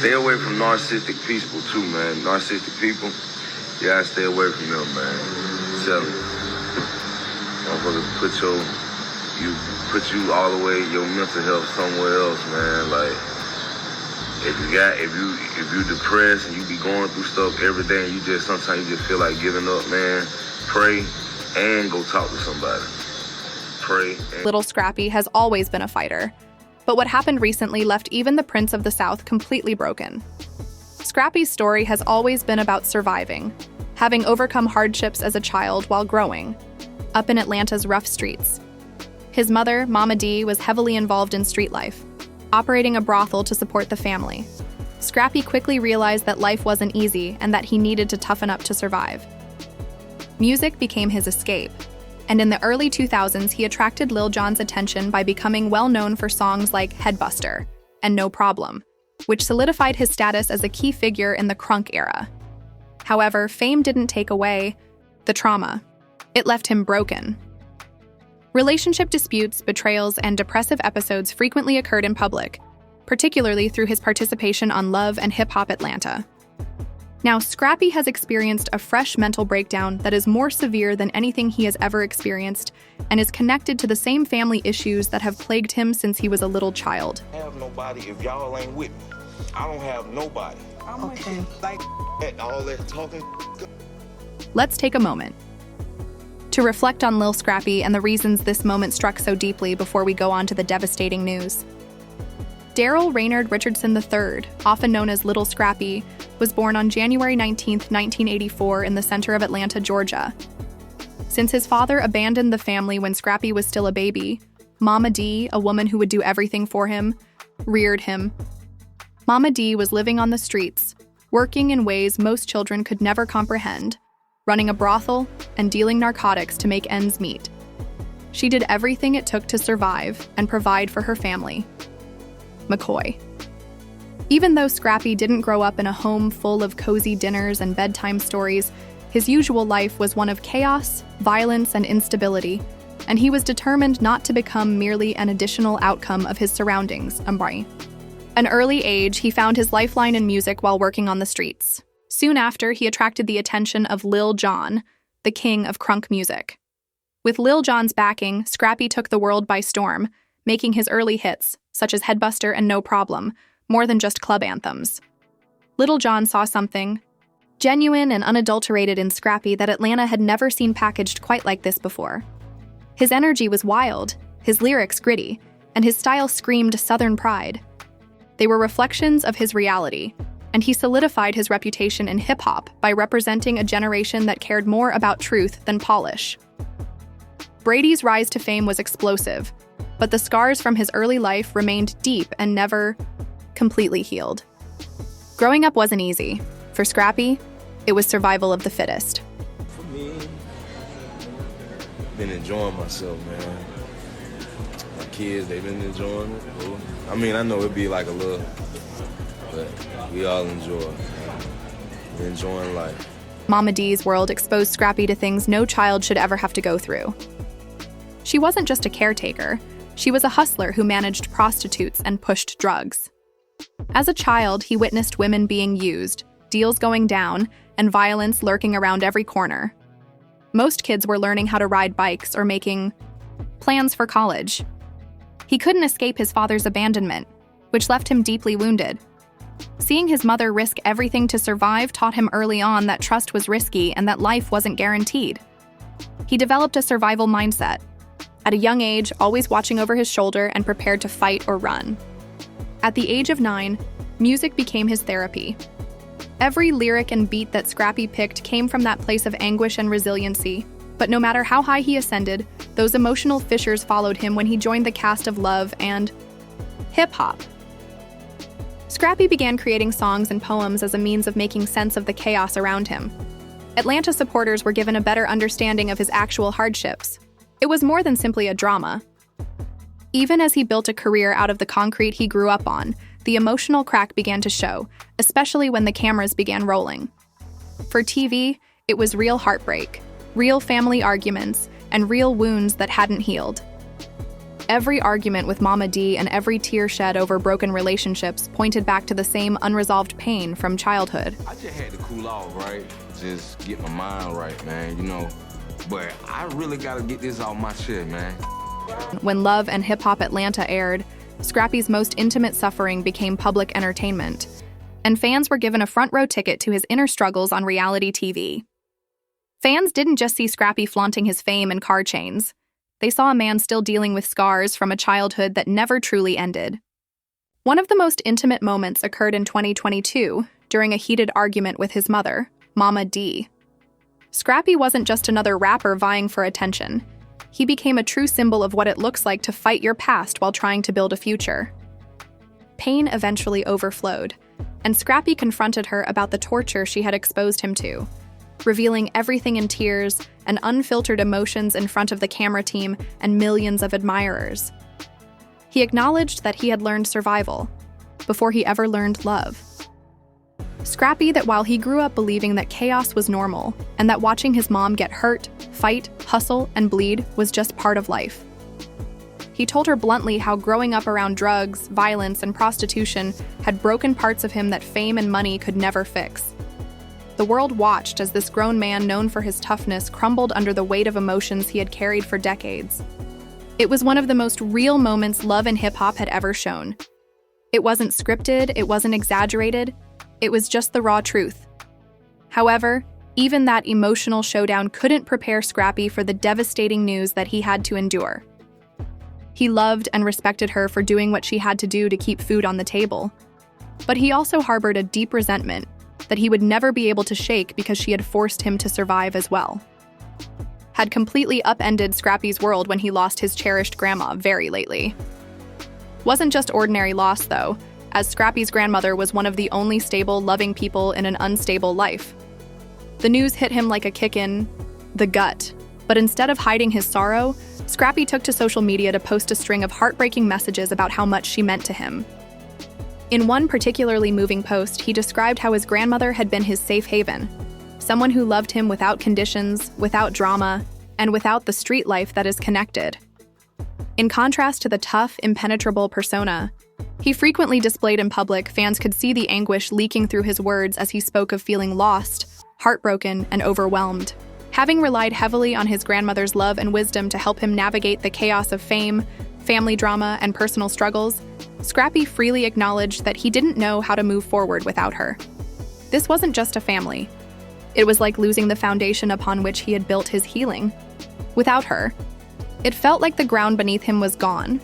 Stay away from narcissistic people too, man. Narcissistic people, you gotta stay away from them, man. Tell me. Motherfuckers put you all the way, your mental health somewhere else, man. Like, if you depressed and you be going through stuff every day and sometimes you just feel like giving up, man, pray and go talk to somebody. Lil Scrappy has always been a fighter, but what happened recently left even the Prince of the South completely broken. Scrappy's story has always been about surviving, having overcome hardships as a child while growing up in Atlanta's rough streets. His mother, Mama D, was heavily involved in street life, operating a brothel to support the family. Scrappy quickly realized that life wasn't easy and that he needed to toughen up to survive. Music became his escape, and in the early 2000s, he attracted Lil Jon's attention by becoming well-known for songs like Headbuster and No Problem, which solidified his status as a key figure in the crunk era. However, fame didn't take away the trauma. It left him broken. Relationship disputes, betrayals, and depressive episodes frequently occurred in public, particularly through his participation on Love and Hip Hop Atlanta. Now, Scrappy has experienced a fresh mental breakdown that is more severe than anything he has ever experienced and is connected to the same family issues that have plagued him since he was a little child. I have nobody if y'all ain't with me. I don't have nobody. I'm okay. Like all that talking. Let's take a moment to reflect on Lil Scrappy and the reasons this moment struck so deeply before we go on to the devastating news. Daryl Raynard Richardson III, often known as Lil Scrappy, was born on January 19, 1984 in the center of Atlanta, Georgia. Since his father abandoned the family when Scrappy was still a baby, Mama D, a woman who would do everything for him, reared him. Mama D was living on the streets, working in ways most children could never comprehend, running a brothel and dealing narcotics to make ends meet. She did everything it took to survive and provide for her family. McCoy. Even though Scrappy didn't grow up in a home full of cozy dinners and bedtime stories, his usual life was one of chaos, violence, and instability, and he was determined not to become merely an additional outcome of his surroundings. An early age, he found his lifeline in music while working on the streets. Soon after, he attracted the attention of Lil Jon, the king of crunk music. With Lil Jon's backing, Scrappy took the world by storm, making his early hits, such as Headbuster and No Problem, more than just club anthems. Lil Jon saw something genuine and unadulterated in Scrappy that Atlanta had never seen packaged quite like this before. His energy was wild, his lyrics gritty, and his style screamed Southern pride. They were reflections of his reality, and he solidified his reputation in hip-hop by representing a generation that cared more about truth than polish. Brady's rise to fame was explosive, but the scars from his early life remained deep and never completely healed. Growing up wasn't easy. For Scrappy, it was survival of the fittest. For me, been enjoying myself, man. My kids, they've been enjoying it. I mean, I know it'd be like a little, but we all enjoy it. We're enjoying life. Mama D's world exposed Scrappy to things no child should ever have to go through. She wasn't just a caretaker. She was a hustler who managed prostitutes and pushed drugs. As a child, he witnessed women being used, deals going down, and violence lurking around every corner. Most kids were learning how to ride bikes or making plans for college. He couldn't escape his father's abandonment, which left him deeply wounded. Seeing his mother risk everything to survive taught him early on that trust was risky and that life wasn't guaranteed. He developed a survival mindset. At a young age, always watching over his shoulder and prepared to fight or run. At the age of 9, music became his therapy. Every lyric and beat that Scrappy picked came from that place of anguish and resiliency, but no matter how high he ascended, those emotional fissures followed him when he joined the cast of Love and Hip Hop. Scrappy began creating songs and poems as a means of making sense of the chaos around him. Atlanta supporters were given a better understanding of his actual hardships. It was more than simply a drama. Even as he built a career out of the concrete he grew up on, the emotional crack began to show, especially when the cameras began rolling. For TV, it was real heartbreak, real family arguments, and real wounds that hadn't healed. Every argument with Mama D and every tear shed over broken relationships pointed back to the same unresolved pain from childhood. I just had to cool off, right? Just get my mind right, man, you know. But I really gotta get this off my chest, man. When Love and Hip Hop Atlanta aired, Scrappy's most intimate suffering became public entertainment, and fans were given a front row ticket to his inner struggles on reality TV. Fans didn't just see Scrappy flaunting his fame and car chains. They saw a man still dealing with scars from a childhood that never truly ended. One of the most intimate moments occurred in 2022 during a heated argument with his mother, Mama D. Scrappy wasn't just another rapper vying for attention. He became a true symbol of what it looks like to fight your past while trying to build a future. Pain eventually overflowed, and Scrappy confronted her about the torture she had exposed him to, revealing everything in tears and unfiltered emotions in front of the camera team and millions of admirers. He acknowledged that he had learned survival before he ever learned love. Scrappy that while he grew up believing that chaos was normal and that watching his mom get hurt, fight, hustle, and bleed was just part of life. He told her bluntly how growing up around drugs, violence, and prostitution had broken parts of him that fame and money could never fix. The world watched as this grown man known for his toughness crumbled under the weight of emotions he had carried for decades. It was one of the most real moments Love and Hip Hop had ever shown. It wasn't scripted, it wasn't exaggerated, it was just the raw truth. However, even that emotional showdown couldn't prepare Scrappy for the devastating news that he had to endure. He loved and respected her for doing what she had to do to keep food on the table. But he also harbored a deep resentment that he would never be able to shake because she had forced him to survive as well. Had completely upended Scrappy's world when he lost his cherished grandma very lately. Wasn't just ordinary loss, though, as Scrappy's grandmother was one of the only stable, loving people in an unstable life. The news hit him like a kick in the gut, but instead of hiding his sorrow, Scrappy took to social media to post a string of heartbreaking messages about how much she meant to him. In one particularly moving post, he described how his grandmother had been his safe haven, someone who loved him without conditions, without drama, and without the street life that is connected. In contrast to the tough, impenetrable persona he frequently displayed in public, fans could see the anguish leaking through his words as he spoke of feeling lost, heartbroken, and overwhelmed. Having relied heavily on his grandmother's love and wisdom to help him navigate the chaos of fame, family drama, and personal struggles, Scrappy freely acknowledged that he didn't know how to move forward without her. This wasn't just a family. It was like losing the foundation upon which he had built his healing. Without her, it felt like the ground beneath him was gone,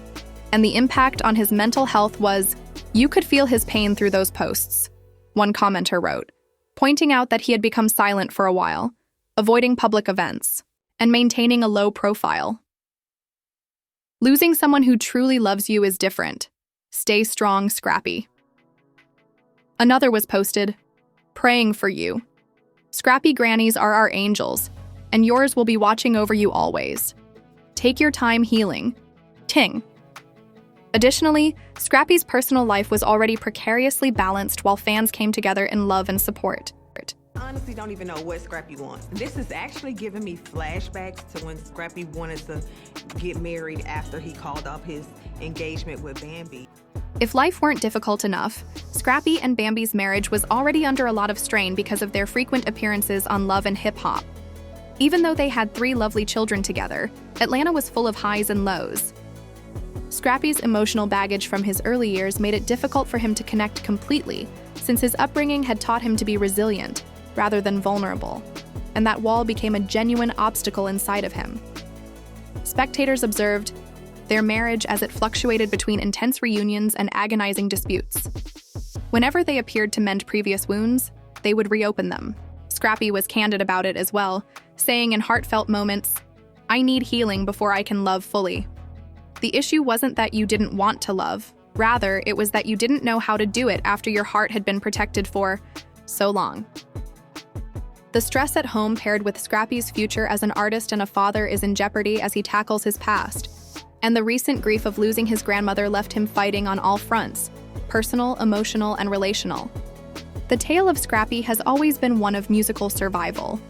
and the impact on his mental health was, you could feel his pain through those posts, one commenter wrote, pointing out that he had become silent for a while, avoiding public events, and maintaining a low profile. Losing someone who truly loves you is different. Stay strong, Scrappy. Another was posted, praying for you. Scrappy grannies are our angels, and yours will be watching over you always. Take your time healing. Ting. Additionally, Scrappy's personal life was already precariously balanced while fans came together in love and support. I honestly don't even know what Scrappy wants. This is actually giving me flashbacks to when Scrappy wanted to get married after he called off his engagement with Bambi. If life weren't difficult enough, Scrappy and Bambi's marriage was already under a lot of strain because of their frequent appearances on Love and Hip Hop. Even though they had 3 lovely children together, Atlanta was full of highs and lows. Scrappy's emotional baggage from his early years made it difficult for him to connect completely, since his upbringing had taught him to be resilient rather than vulnerable, and that wall became a genuine obstacle inside of him. Spectators observed their marriage as it fluctuated between intense reunions and agonizing disputes. Whenever they appeared to mend previous wounds, they would reopen them. Scrappy was candid about it as well, saying in heartfelt moments, "I need healing before I can love fully." The issue wasn't that you didn't want to love, rather, it was that you didn't know how to do it after your heart had been protected for so long. The stress at home paired with Scrappy's future as an artist and a father is in jeopardy as he tackles his past, and the recent grief of losing his grandmother left him fighting on all fronts, personal, emotional, and relational. The tale of Scrappy has always been one of musical survival.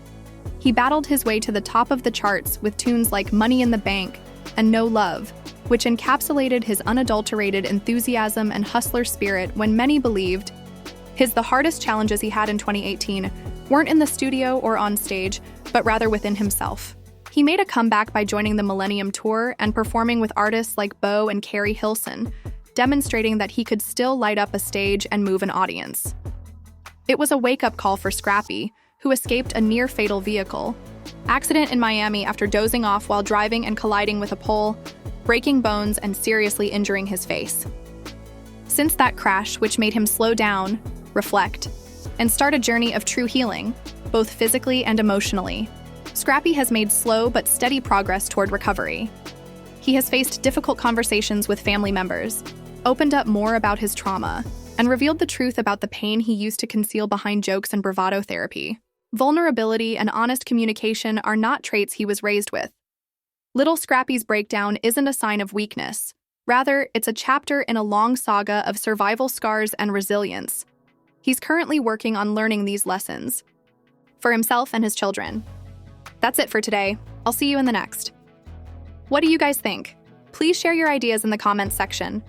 He battled his way to the top of the charts with tunes like Money in the Bank and No Love, which encapsulated his unadulterated enthusiasm and hustler spirit when many believed the hardest challenges he had in 2018 weren't in the studio or on stage, but rather within himself. He made a comeback by joining the Millennium Tour and performing with artists like Bo and Carrie Hilson, demonstrating that he could still light up a stage and move an audience. It was a wake-up call for Scrappy, who escaped a near-fatal vehicle accident in Miami after dozing off while driving and colliding with a pole, breaking bones and seriously injuring his face. Since that crash, which made him slow down, reflect, and start a journey of true healing, both physically and emotionally, Scrappy has made slow but steady progress toward recovery. He has faced difficult conversations with family members, opened up more about his trauma, and revealed the truth about the pain he used to conceal behind jokes and bravado therapy. Vulnerability and honest communication are not traits he was raised with. Lil Scrappy's breakdown isn't a sign of weakness. Rather, it's a chapter in a long saga of survival scars and resilience. He's currently working on learning these lessons for himself and his children. That's it for today. I'll see you in the next. What do you guys think? Please share your ideas in the comments section.